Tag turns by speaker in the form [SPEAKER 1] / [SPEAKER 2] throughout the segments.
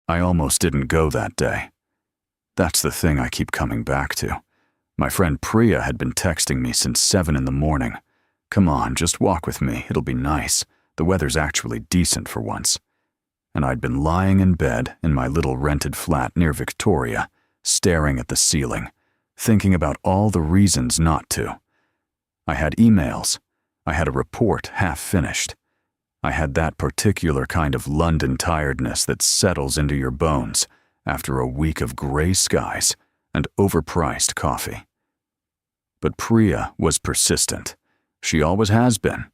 [SPEAKER 1] I almost didn't go that day. That's the thing I keep coming back to. My friend Priya had been texting me since 7 in the morning. Come on, just walk with me, it'll be nice. The weather's actually decent for once. And I'd been lying in bed in my little rented flat near Victoria, staring at the ceiling, thinking about all the reasons not to. I had emails. I had a report half finished. I had that particular kind of London tiredness that settles into your bones after a week of gray skies and overpriced coffee. But Priya was persistent. She always has been.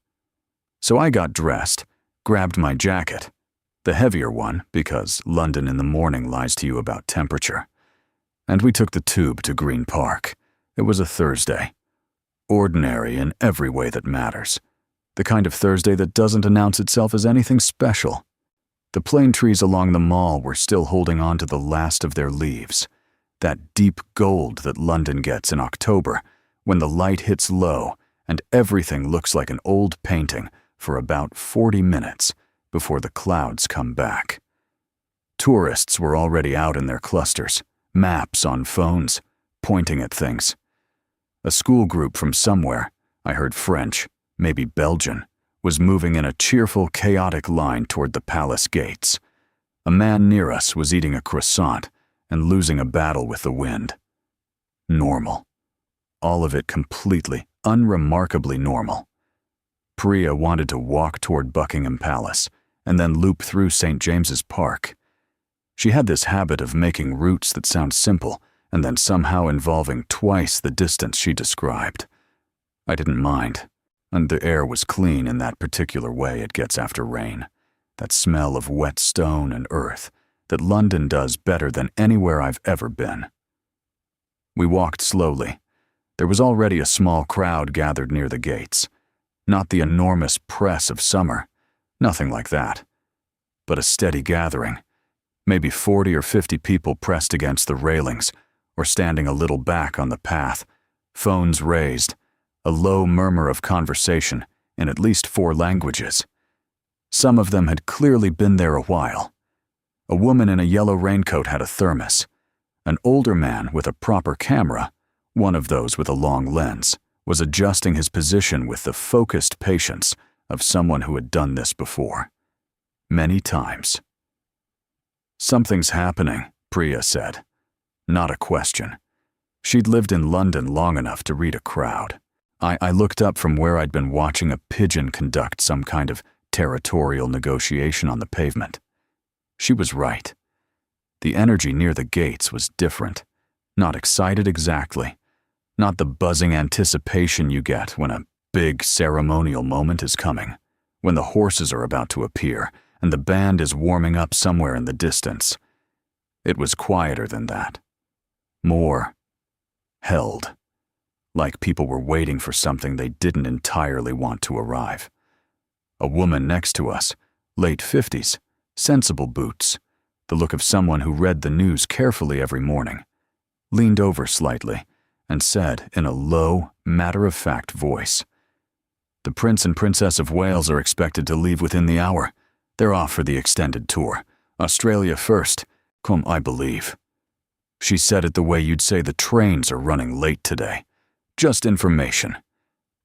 [SPEAKER 1] So I got dressed, grabbed my jacket, the heavier one because London in the morning lies to you about temperature, and we took the tube to Green Park. It was a Thursday. Ordinary in every way that matters. The kind of Thursday that doesn't announce itself as anything special. The plane trees along the mall were still holding on to the last of their leaves, that deep gold that London gets in October when the light hits low and everything looks like an old painting for about 40 minutes before the clouds come back. Tourists were already out in their clusters, maps on phones, pointing at things. A school group from somewhere, I heard French, maybe Belgian, was moving in a cheerful, chaotic line toward the palace gates. A man near us was eating a croissant and losing a battle with the wind. Normal. All of it completely, unremarkably normal. Priya wanted to walk toward Buckingham Palace and then loop through St. James's Park. She had this habit of making routes that sound simple and then somehow involving twice the distance she described. I didn't mind, and the air was clean in that particular way it gets after rain, that smell of wet stone and earth that London does better than anywhere I've ever been. We walked slowly. There was already a small crowd gathered near the gates. Not the enormous press of summer, nothing like that, but a steady gathering, maybe 40 or 50 people pressed against the railings or standing a little back on the path, phones raised, a low murmur of conversation in at least 4 languages. Some of them had clearly been there a while. A woman in a yellow raincoat had a thermos. An older man with a proper camera, one of those with a long lens, was adjusting his position with the focused patience of someone who had done this before. Many times. Something's happening, Priya said. Not a question. She'd lived in London long enough to read a crowd. I looked up from where I'd been watching a pigeon conduct some kind of territorial negotiation on the pavement. She was right. The energy near the gates was different. Not excited exactly. Not the buzzing anticipation you get when a big ceremonial moment is coming, when the horses are about to appear and the band is warming up somewhere in the distance. It was quieter than that. More held. Like people were waiting for something they didn't entirely want to arrive. A woman next to us, late 50s, sensible boots, the look of someone who read the news carefully every morning, leaned over slightly and said in a low, matter-of-fact voice, "The Prince and Princess of Wales are expected to leave within the hour. They're off for the extended tour. Australia first, come I believe." She said it the way you'd say the trains are running late today. Just information.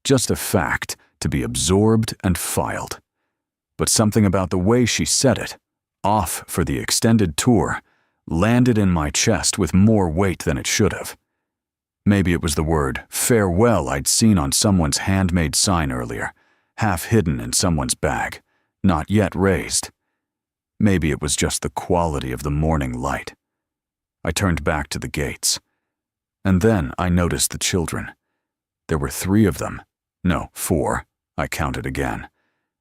[SPEAKER 1] Just a fact to be absorbed and filed. But something about the way she said it, off for the extended tour, landed in my chest with more weight than it should have. Maybe it was the word farewell I'd seen on someone's handmade sign earlier, half hidden in someone's bag, not yet raised. Maybe it was just the quality of the morning light. I turned back to the gates. And then I noticed the children. There were 3 of them. No, 4, I counted again,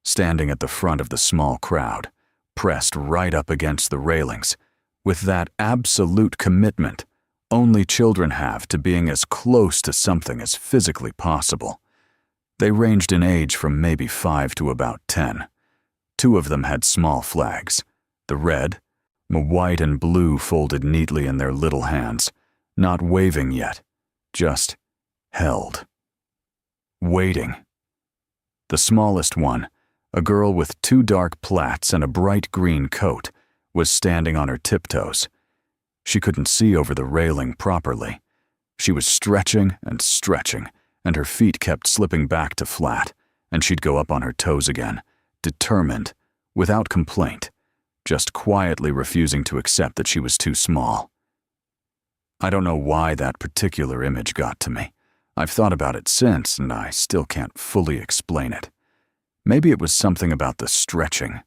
[SPEAKER 1] standing at the front of the small crowd, pressed right up against the railings, with that absolute commitment only children have to being as close to something as physically possible. They ranged in age from maybe 5 to about 10. 2 of them had small flags, the red, white and blue folded neatly in their little hands, not waving yet, just held. Waiting. The smallest one, a girl with 2 dark plaits and a bright green coat, was standing on her tiptoes. She couldn't see over the railing properly. She was stretching, and her feet kept slipping back to flat, and she'd go up on her toes again, determined, without complaint, just quietly refusing to accept that she was too small. I don't know why that particular image got to me. I've thought about it since, and I still can't fully explain it. Maybe it was something about the stretching,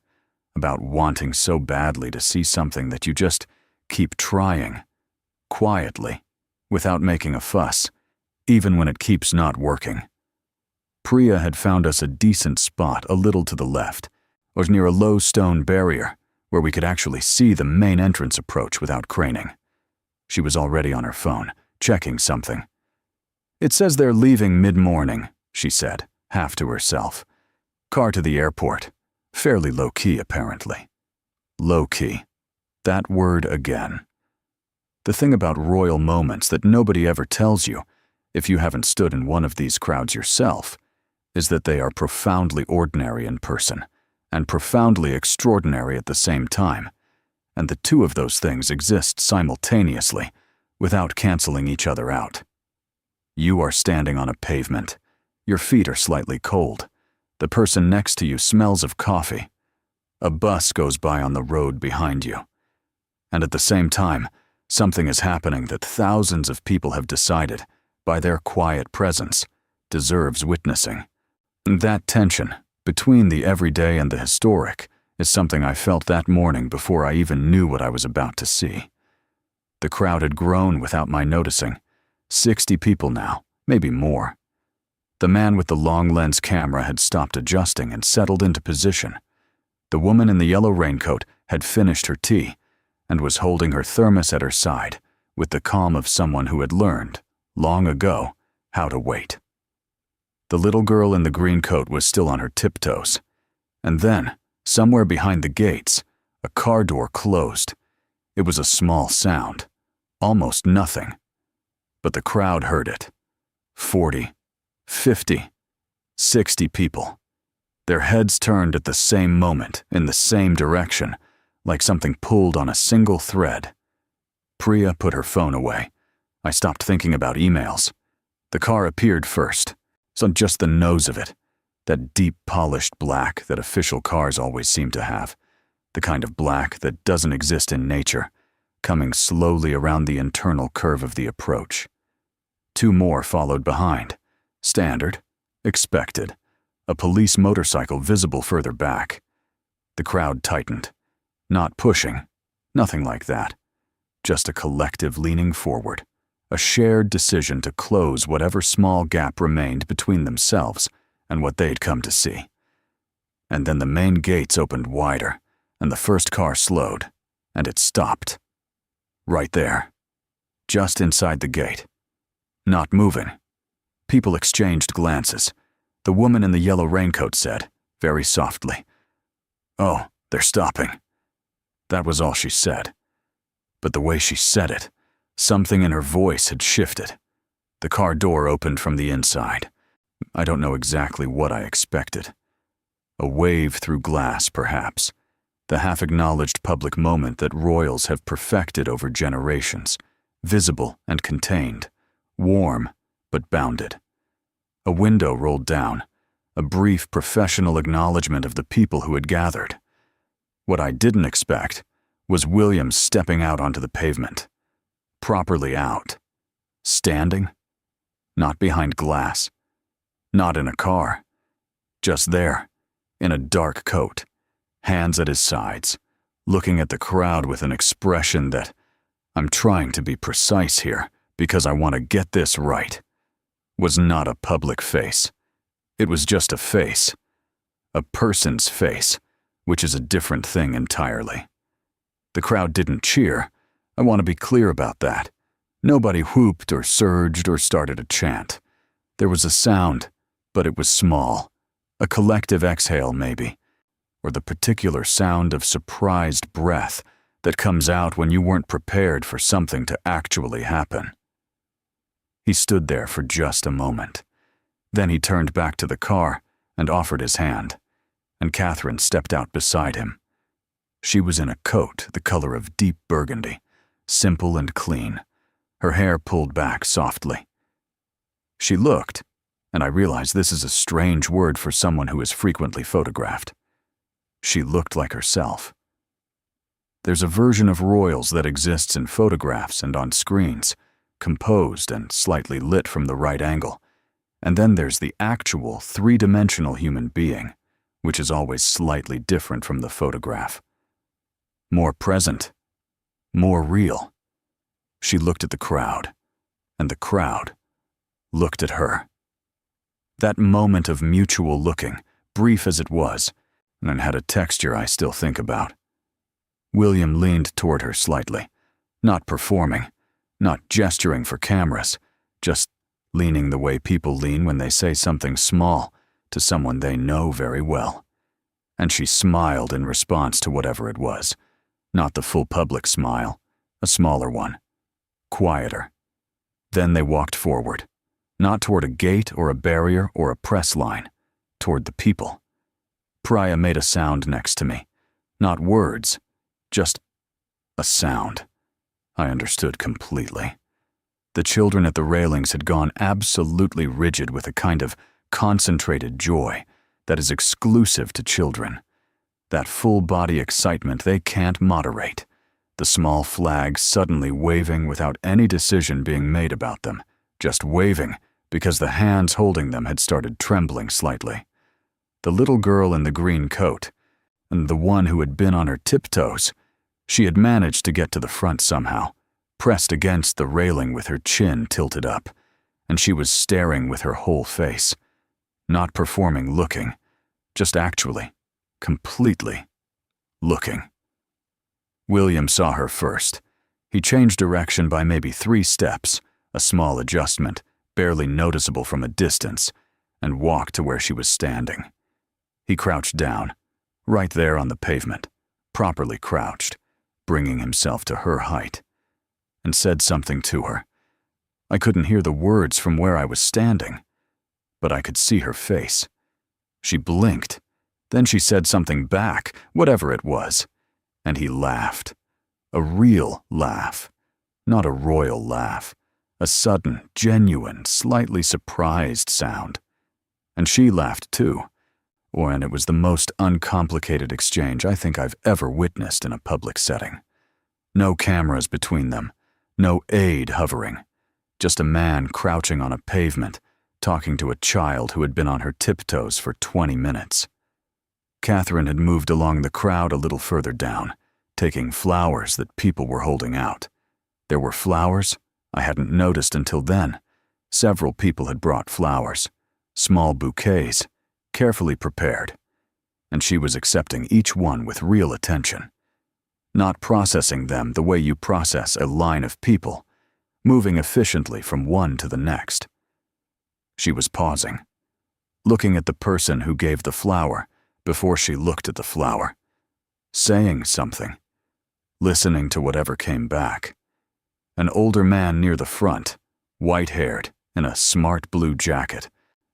[SPEAKER 1] about wanting so badly to see something that you just keep trying, quietly, without making a fuss, even when it keeps not working. Priya had found us a decent spot a little to the left, or near a low stone barrier, where we could actually see the main entrance approach without craning. She was already on her phone, checking something. "It says they're leaving mid-morning," she said, half to herself. "Car to the airport. Fairly low-key, apparently." Low-key. That word again. The thing about royal moments that nobody ever tells you, if you haven't stood in one of these crowds yourself, is that they are profoundly ordinary in person, and profoundly extraordinary at the same time, and the two of those things exist simultaneously, without canceling each other out. You are standing on a pavement. Your feet are slightly cold. The person next to you smells of coffee. A bus goes by on the road behind you. And at the same time, something is happening that thousands of people have decided, by their quiet presence, deserves witnessing. That tension, between the everyday and the historic, is something I felt that morning before I even knew what I was about to see. The crowd had grown without my noticing. 60 people now, maybe more. The man with the long-lens camera had stopped adjusting and settled into position. The woman in the yellow raincoat had finished her tea and was holding her thermos at her side with the calm of someone who had learned, long ago, how to wait. The little girl in the green coat was still on her tiptoes. And then, somewhere behind the gates, a car door closed. It was a small sound, almost nothing. But the crowd heard it. 40, 50, 60 people. Their heads turned at the same moment, in the same direction, like something pulled on a single thread. Priya put her phone away. I stopped thinking about emails. The car appeared first, so just the nose of it, that deep polished black that official cars always seem to have, the kind of black that doesn't exist in nature, coming slowly around the internal curve of the approach. 2 more followed behind. Standard, expected, a police motorcycle visible further back. The crowd tightened. Not pushing, nothing like that. Just a collective leaning forward, a shared decision to close whatever small gap remained between themselves and what they'd come to see. And then the main gates opened wider, and the first car slowed, and it stopped. Right there, just inside the gate. Not moving. People exchanged glances. The woman in the yellow raincoat said, very softly, "Oh, they're stopping." That was all she said. But the way she said it, something in her voice had shifted. The car door opened from the inside. I don't know exactly what I expected. A wave through glass, perhaps. The half-acknowledged public moment that royals have perfected over generations, visible and contained, warm but bounded. A window rolled down, a brief professional acknowledgement of the people who had gathered. What I didn't expect was William stepping out onto the pavement. Properly out. Standing. Not behind glass. Not in a car. Just there, in a dark coat, hands at his sides, looking at the crowd with an expression that, I'm trying to be precise here because I want to get this right, was not a public face. It was just a face. A person's face, which is a different thing entirely. The crowd didn't cheer. I want to be clear about that. Nobody whooped or surged or started a chant. There was a sound, but it was small. A collective exhale, maybe. Or the particular sound of surprised breath that comes out when you weren't prepared for something to actually happen. He stood there for just a moment. Then he turned back to the car and offered his hand, and Catherine stepped out beside him. She was in a coat the color of deep burgundy, simple and clean, her hair pulled back softly. She looked, and I realize this is a strange word for someone who is frequently photographed. She looked like herself. There's a version of royals that exists in photographs and on screens, composed and slightly lit from the right angle. And then there's the actual three-dimensional human being, which is always slightly different from the photograph. More present, more real. She looked at the crowd, and the crowd looked at her. That moment of mutual looking, brief as it was, and had a texture I still think about. William leaned toward her slightly, not performing, not gesturing for cameras, just leaning the way people lean when they say something small to someone they know very well. And she smiled in response to whatever it was, not the full public smile, a smaller one, quieter. Then they walked forward, not toward a gate or a barrier or a press line, toward the people. Priya made a sound next to me, not words, just a sound. I understood completely. The children at the railings had gone absolutely rigid with a kind of concentrated joy that is exclusive to children. That full-body excitement they can't moderate. The small flags suddenly waving without any decision being made about them, just waving because the hands holding them had started trembling slightly. The little girl in the green coat, and the one who had been on her tiptoes, she had managed to get to the front somehow, pressed against the railing with her chin tilted up, and she was staring with her whole face. Not performing looking, just actually, completely looking. William saw her first. He changed direction by maybe 3 steps, a small adjustment, barely noticeable from a distance, and walked to where she was standing. He crouched down, right there on the pavement, properly crouched, bringing himself to her height, and said something to her. I couldn't hear the words from where I was standing, but I could see her face. She blinked. Then she said something back, whatever it was, and he laughed. A real laugh, not a royal laugh. A sudden, genuine, slightly surprised sound. And she laughed too, and it was the most uncomplicated exchange I think I've ever witnessed in a public setting. No cameras between them, no aid hovering, just a man crouching on a pavement, talking to a child who had been on her tiptoes for 20 minutes. Catherine had moved along the crowd a little further down, taking flowers that people were holding out. There were flowers I hadn't noticed until then. Several people had brought flowers, small bouquets, carefully prepared, and she was accepting each one with real attention, not processing them the way you process a line of people, moving efficiently from one to the next. She was pausing, looking at the person who gave the flower before she looked at the flower, saying something, listening to whatever came back. An older man near the front, white-haired, in a smart blue jacket,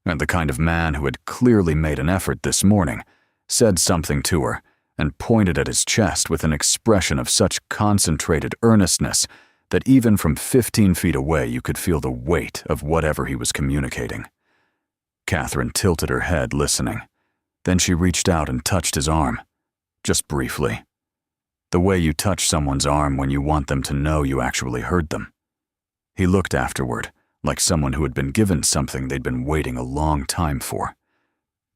[SPEAKER 1] and the kind of man who had clearly made an effort this morning, said something to her and pointed at his chest with an expression of such concentrated earnestness that even from 15 feet away you could feel the weight of whatever he was communicating. Catherine tilted her head, listening. Then she reached out and touched his arm, just briefly. The way you touch someone's arm when you want them to know you actually heard them. He looked afterward, like someone who had been given something they'd been waiting a long time for.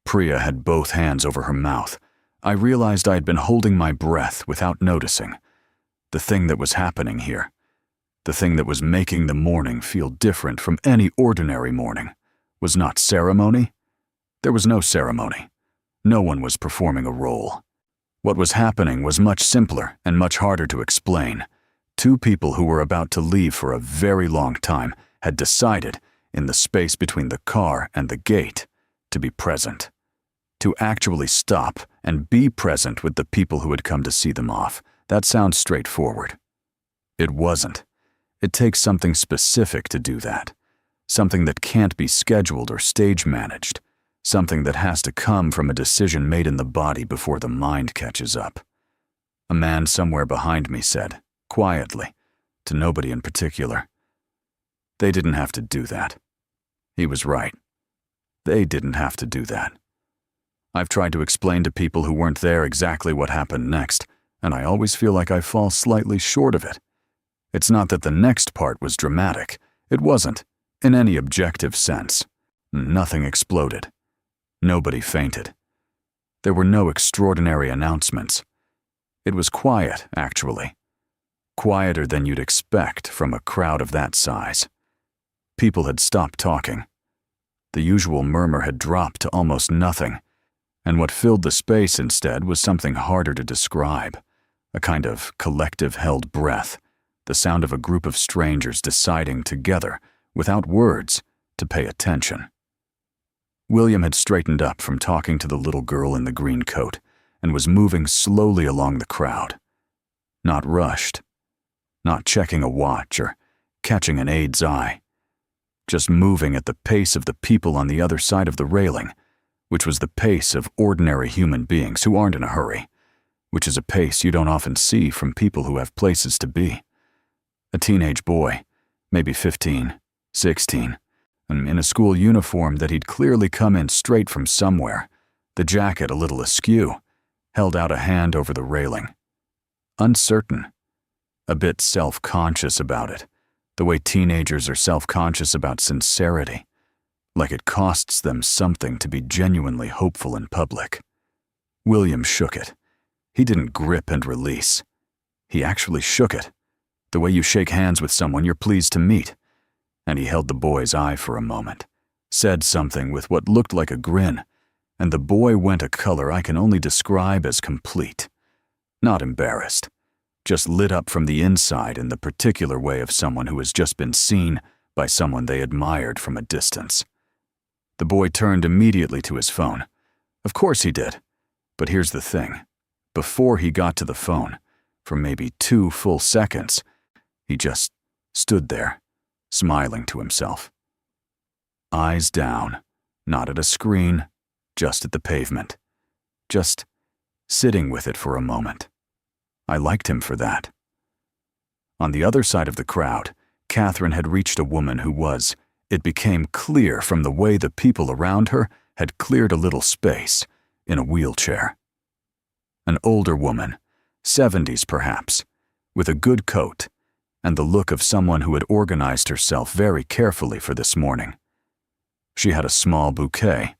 [SPEAKER 1] Priya had both hands over her mouth. I realized I had been holding my breath without noticing. The thing that was happening here, the thing that was making the morning feel different from any ordinary morning, was not ceremony. There was no ceremony. No one was performing a role. What was happening was much simpler and much harder to explain. 2 people who were about to leave for a very long time had decided, in the space between the car and the gate, to be present. To actually stop and be present with the people who had come to see them off. That sounds straightforward. It wasn't. It takes something specific to do that. Something that can't be scheduled or stage managed. Something that has to come from a decision made in the body before the mind catches up. a man somewhere behind me said, quietly, to nobody in particular. They didn't have to do that. He was right. They didn't have to do that. I've tried to explain to people who weren't there exactly what happened next, and I always feel like I fall slightly short of it. It's not that the next part was dramatic. It wasn't, in any objective sense. Nothing exploded. Nobody fainted. There were no extraordinary announcements. It was quiet, actually. Quieter than you'd expect from a crowd of that size. People had stopped talking. The usual murmur had dropped to almost nothing, and what filled the space instead was something harder to describe, a kind of collective held breath, the sound of a group of strangers deciding together, without words, to pay attention. William had straightened up from talking to the little girl in the green coat and was moving slowly along the crowd. Not rushed, not checking a watch or catching an aide's eye, just moving at the pace of the people on the other side of the railing, which was the pace of ordinary human beings who aren't in a hurry, which is a pace you don't often see from people who have places to be. A teenage boy, maybe 15, 16, and in a school uniform that he'd clearly come in straight from somewhere, the jacket a little askew, held out a hand over the railing. Uncertain, a bit self-conscious about it, the way teenagers are self-conscious about sincerity, like it costs them something to be genuinely hopeful in public. William shook it. He didn't grip and release. He actually shook it, the way you shake hands with someone you're pleased to meet. And he held the boy's eye for a moment, said something with what looked like a grin, and the boy went a color I can only describe as complete. Not embarrassed, just lit up from the inside in the particular way of someone who has just been seen by someone they admired from a distance. The boy turned immediately to his phone. Of course he did. But here's the thing. Before he got to the phone, for maybe 2 full seconds, he just stood there, smiling to himself. Eyes down, not at a screen, just at the pavement. Just sitting with it for a moment. I liked him for that. On the other side of the crowd, Catherine had reached a woman who was, it became clear from the way the people around her had cleared a little space, in a wheelchair. An older woman, 70s perhaps, with a good coat, and the look of someone who had organized herself very carefully for this morning. She had a small bouquet,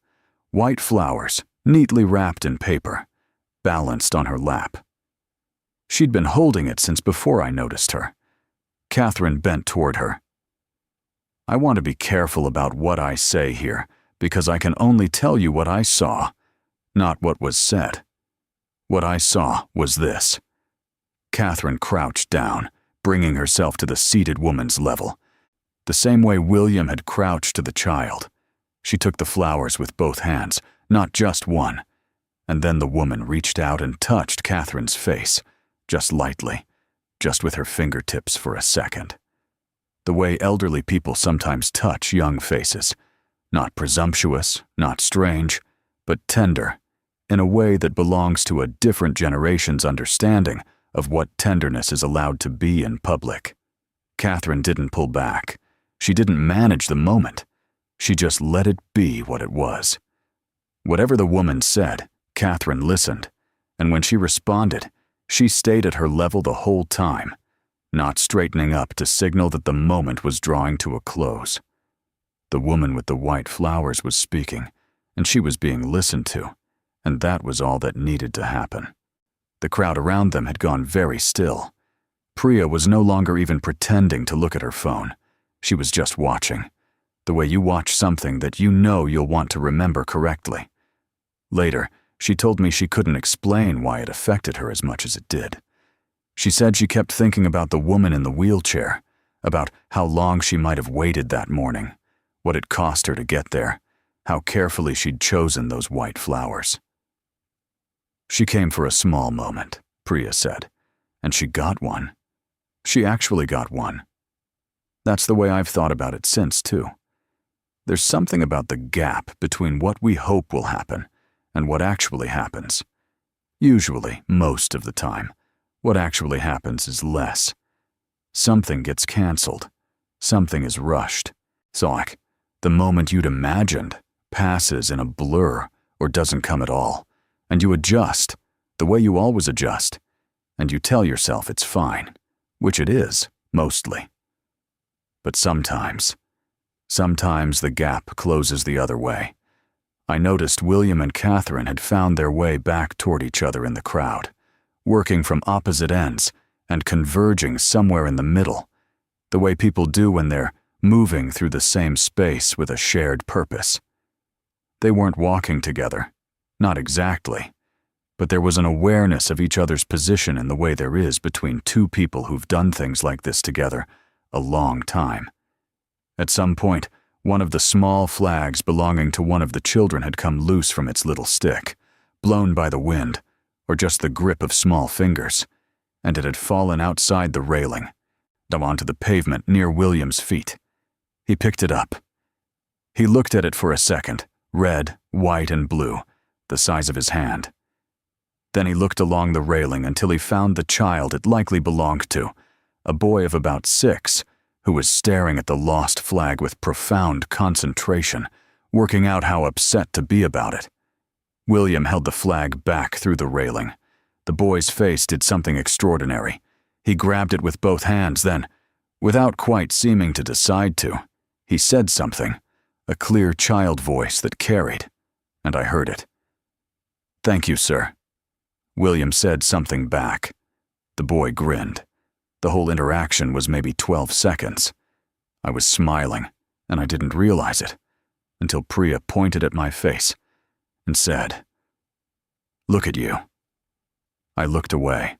[SPEAKER 1] white flowers, neatly wrapped in paper, balanced on her lap. She'd been holding it since before I noticed her. Catherine bent toward her. I want to be careful about what I say here, because I can only tell you what I saw, not what was said. What I saw was this. Catherine crouched down, bringing herself to the seated woman's level, the same way William had crouched to the child. She took the flowers with both hands, not just one, and then the woman reached out and touched Catherine's face, just lightly, just with her fingertips for a second. The way elderly people sometimes touch young faces, not presumptuous, not strange, but tender, in a way that belongs to a different generation's understanding of what tenderness is allowed to be in public. Catherine didn't pull back. She didn't manage the moment. She just let it be what it was. Whatever the woman said, Catherine listened, and when she responded, she stayed at her level the whole time, not straightening up to signal that the moment was drawing to a close. The woman with the white flowers was speaking, and she was being listened to, and that was all that needed to happen. The crowd around them had gone very still. Priya was no longer even pretending to look at her phone. She was just watching, the way you watch something that you know you'll want to remember correctly. Later, she told me she couldn't explain why it affected her as much as it did. She said she kept thinking about the woman in the wheelchair, about how long she might have waited that morning, what it cost her to get there, how carefully she'd chosen those white flowers. She came for a small moment, Priya said, and she got one. She actually got one. That's the way I've thought about it since, too. There's something about the gap between what we hope will happen and what actually happens. Usually, most of the time, What actually happens is less. Something gets cancelled. Something is rushed. So like, the moment you'd imagined passes in a blur or doesn't come at all, and you adjust, the way you always adjust, and you tell yourself it's fine, which it is, mostly. But sometimes the gap closes the other way. I noticed William and Catherine had found their way back toward each other in the crowd, working from opposite ends and converging somewhere in the middle, the way people do when they're moving through the same space with a shared purpose. They weren't walking together, not exactly, but there was an awareness of each other's position in the way there is between two people who've done things like this together a long time. At some point, one of the small flags belonging to one of the children had come loose from its little stick, blown by the wind, or just the grip of small fingers, and it had fallen outside the railing, down onto the pavement near William's feet. He picked it up. He looked at it for a second, red, white, and blue, the size of his hand. Then he looked along the railing until he found the child it likely belonged to, a boy of about 6, who was staring at the lost flag with profound concentration, working out how upset to be about it. William held the flag back through the railing. The boy's face did something extraordinary. He grabbed it with both hands, then, without quite seeming to decide to, he said something, a clear child voice that carried, and I heard it. "Thank you, sir." William said something back. The boy grinned. The whole interaction was maybe 12 seconds. I was smiling, and I didn't realize it, until Priya pointed at my face and said, "Look at you." I looked away.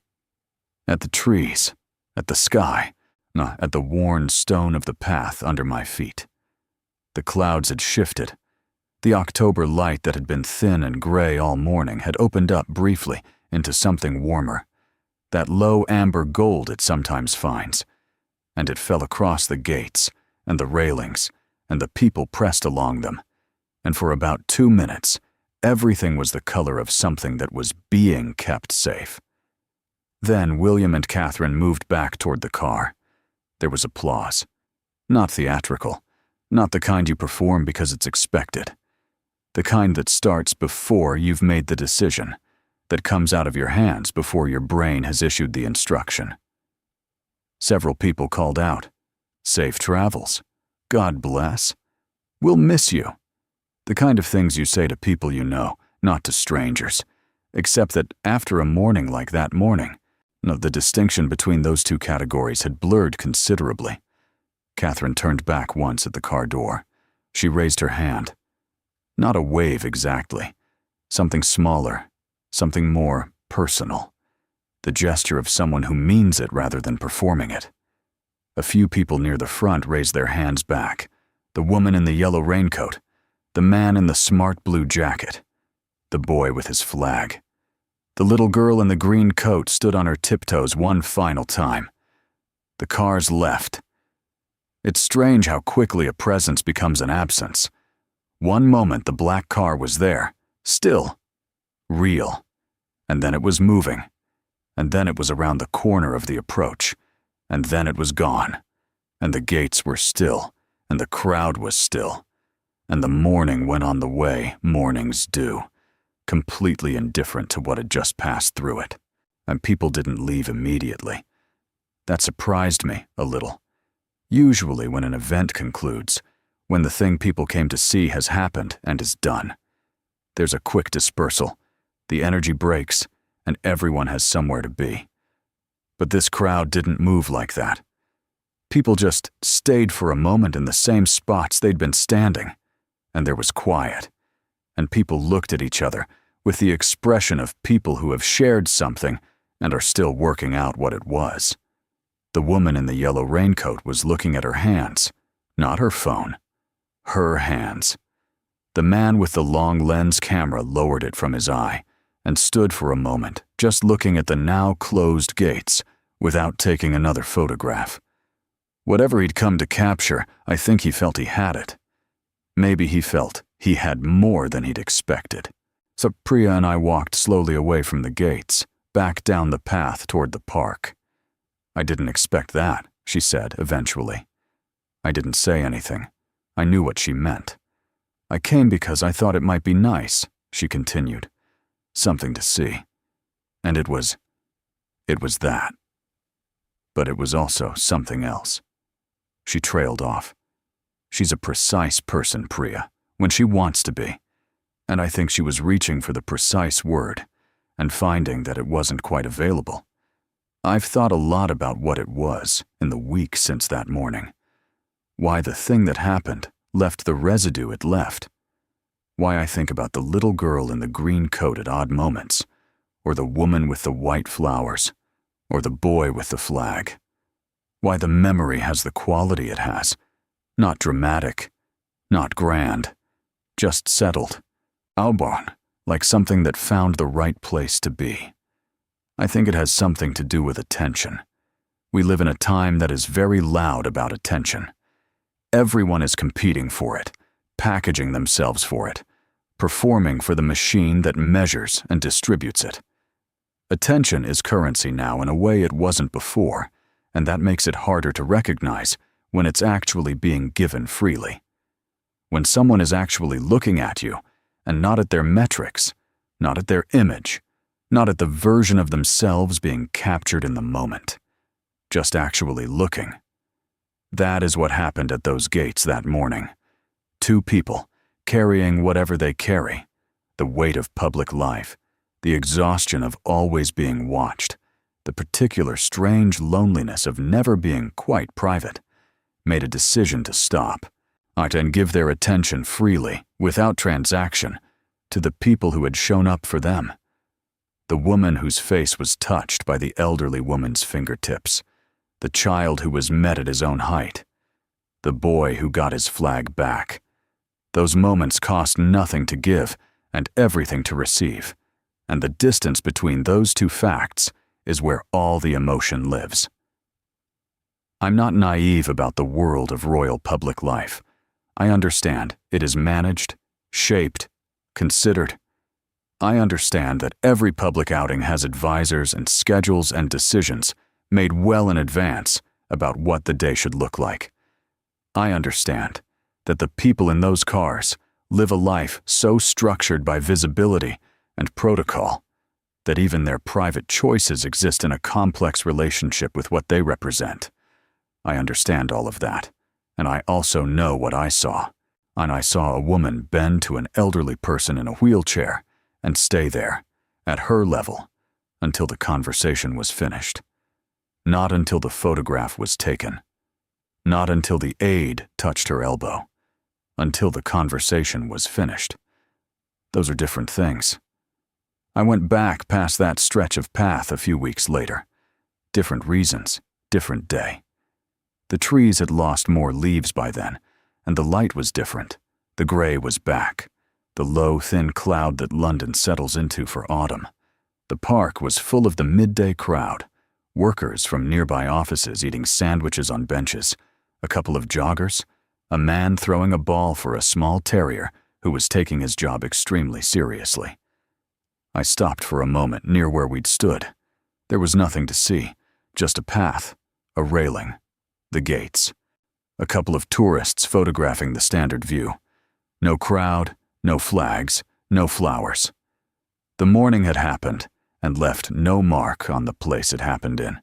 [SPEAKER 1] At the trees, at the sky, at the worn stone of the path under my feet. The clouds had shifted. The October light that had been thin and gray all morning had opened up briefly into something warmer, that low amber gold it sometimes finds, and it fell across the gates and the railings and the people pressed along them, and for about 2 minutes, everything was the color of something that was being kept safe. Then William and Catherine moved back toward the car. There was applause. Not theatrical, not the kind you perform because it's expected. The kind that starts before you've made the decision, that comes out of your hands before your brain has issued the instruction. Several people called out, "Safe travels. God bless. We'll miss you." The kind of things you say to people you know, not to strangers, except that after a morning like that morning, the distinction between those two categories had blurred considerably. Catherine turned back once at the car door. She raised her hand. Not a wave exactly. Something smaller, something more personal. The gesture of someone who means it rather than performing it. A few people near the front raised their hands back. The woman in the yellow raincoat, the man in the smart blue jacket, the boy with his flag. The little girl in the green coat stood on her tiptoes one final time. The cars left. It's strange how quickly a presence becomes an absence. One moment the black car was there, still, real, and then it was moving, and then it was around the corner of the approach, and then it was gone, and the gates were still, and the crowd was still, and the morning went on the way mornings do, completely indifferent to what had just passed through it, and people didn't leave immediately. That surprised me a little. Usually when an event concludes, when the thing people came to see has happened and is done, there's a quick dispersal, the energy breaks, and everyone has somewhere to be. But this crowd didn't move like that. People just stayed for a moment in the same spots they'd been standing, and there was quiet, and people looked at each other with the expression of people who have shared something and are still working out what it was. The woman in the yellow raincoat was looking at her hands, not her phone. Her hands. The man with the long lens camera lowered it from his eye and stood for a moment, just looking at the now closed gates without taking another photograph. Whatever he'd come to capture, I think he felt he had it. Maybe he felt he had more than he'd expected. So Priya and I walked slowly away from the gates, back down the path toward the park. "I didn't expect that," she said eventually. I didn't say anything. I knew what she meant. "I came because I thought it might be nice," she continued. "Something to see. And it was that. But it was also something else." She trailed off. She's a precise person, Priya, when she wants to be. And I think she was reaching for the precise word and finding that it wasn't quite available. I've thought a lot about what it was in the week since that morning. Why the thing that happened left the residue it left. Why I think about the little girl in the green coat at odd moments, or the woman with the white flowers, or the boy with the flag. Why the memory has the quality it has. Not dramatic, not grand, just settled, alborn, like something that found the right place to be. I think it has something to do with attention. We live in a time that is very loud about attention. Everyone is competing for it, packaging themselves for it, performing for the machine that measures and distributes it. Attention is currency now in a way it wasn't before, and that makes it harder to recognize when it's actually being given freely. When someone is actually looking at you, and not at their metrics, not at their image, not at the version of themselves being captured in the moment, just actually looking. That is what happened at those gates that morning. Two people, carrying whatever they carry, the weight of public life, the exhaustion of always being watched, the particular strange loneliness of never being quite private, made a decision to stop, and give their attention freely, without transaction, to the people who had shown up for them. The woman whose face was touched by the elderly woman's fingertips, the child who was met at his own height, the boy who got his flag back. Those moments cost nothing to give and everything to receive, and the distance between those two facts is where all the emotion lives. I'm not naive about the world of royal public life. I understand it is managed, shaped, considered. I understand that every public outing has advisors and schedules and decisions made well in advance about what the day should look like. I understand that the people in those cars live a life so structured by visibility and protocol that even their private choices exist in a complex relationship with what they represent. I understand all of that, and I also know what I saw. And I saw a woman bend to an elderly person in a wheelchair and stay there, at her level, until the conversation was finished. Not until the photograph was taken. Not until the aide touched her elbow. Until the conversation was finished. Those are different things. I went back past that stretch of path a few weeks later. Different reasons, different day. The trees had lost more leaves by then, and the light was different. The gray was back, the low, thin cloud that London settles into for autumn. The park was full of the midday crowd, workers from nearby offices eating sandwiches on benches, a couple of joggers, a man throwing a ball for a small terrier who was taking his job extremely seriously. I stopped for a moment near where we'd stood. There was nothing to see, just a path, a railing, the gates. A couple of tourists photographing the standard view. No crowd, no flags, no flowers. The morning had happened and left no mark on the place it happened in.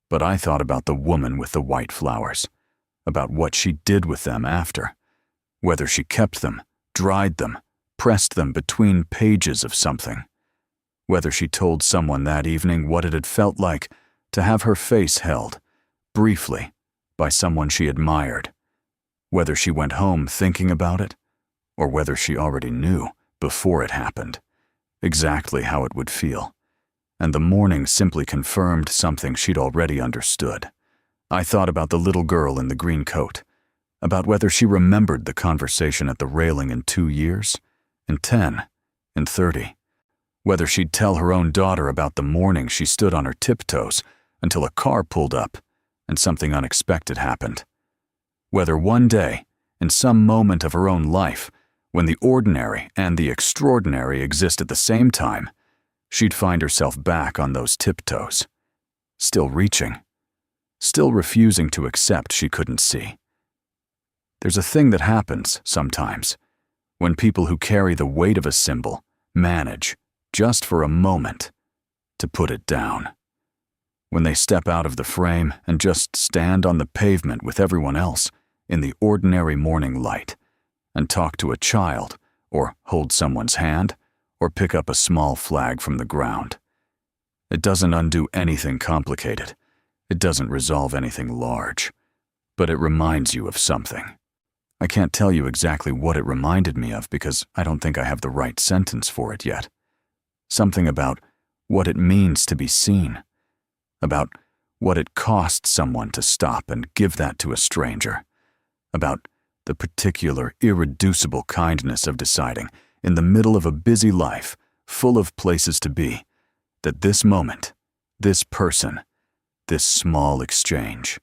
[SPEAKER 1] But I thought about the woman with the white flowers, about what she did with them after, whether she kept them, dried them, pressed them between pages of something, whether she told someone that evening what it had felt like to have her face held, briefly, by someone she admired, whether she went home thinking about it, or whether she already knew, before it happened, exactly how it would feel. And the morning simply confirmed something she'd already understood. I thought about the little girl in the green coat, about whether she remembered the conversation at the railing in 2 years, in 10, in 30, whether she'd tell her own daughter about the morning she stood on her tiptoes until a car pulled up and something unexpected happened. Whether one day, in some moment of her own life, when the ordinary and the extraordinary exist at the same time, she'd find herself back on those tiptoes, still reaching, still refusing to accept she couldn't see. There's a thing that happens sometimes when people who carry the weight of a symbol manage, just for a moment, to put it down. When they step out of the frame and just stand on the pavement with everyone else in the ordinary morning light and talk to a child, or hold someone's hand, or pick up a small flag from the ground. It doesn't undo anything complicated. It doesn't resolve anything large. But it reminds you of something. I can't tell you exactly what it reminded me of because I don't think I have the right sentence for it yet. Something about what it means to be seen. About what it costs someone to stop and give that to a stranger. About the particular irreducible kindness of deciding, in the middle of a busy life, full of places to be, that this moment, this person, this small exchange,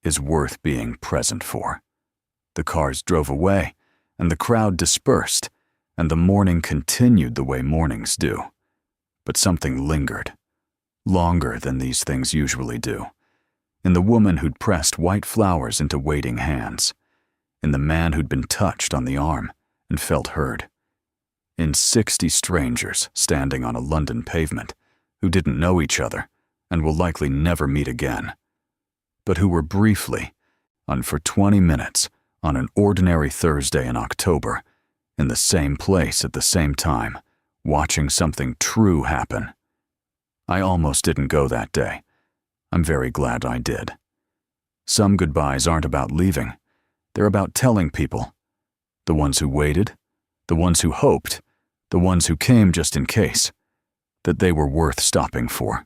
[SPEAKER 1] is worth being present for. The cars drove away, and the crowd dispersed, and the morning continued the way mornings do. But something lingered, longer than these things usually do, in the woman who'd pressed white flowers into waiting hands, in the man who'd been touched on the arm and felt heard, in 60 strangers standing on a London pavement who didn't know each other and will likely never meet again, but who were briefly, for 20 minutes, on an ordinary Thursday in October, in the same place at the same time, watching something true happen. I almost didn't go that day. I'm very glad I did. Some goodbyes aren't about leaving. They're about telling people, the ones who waited, the ones who hoped, the ones who came just in case, that they were worth stopping for.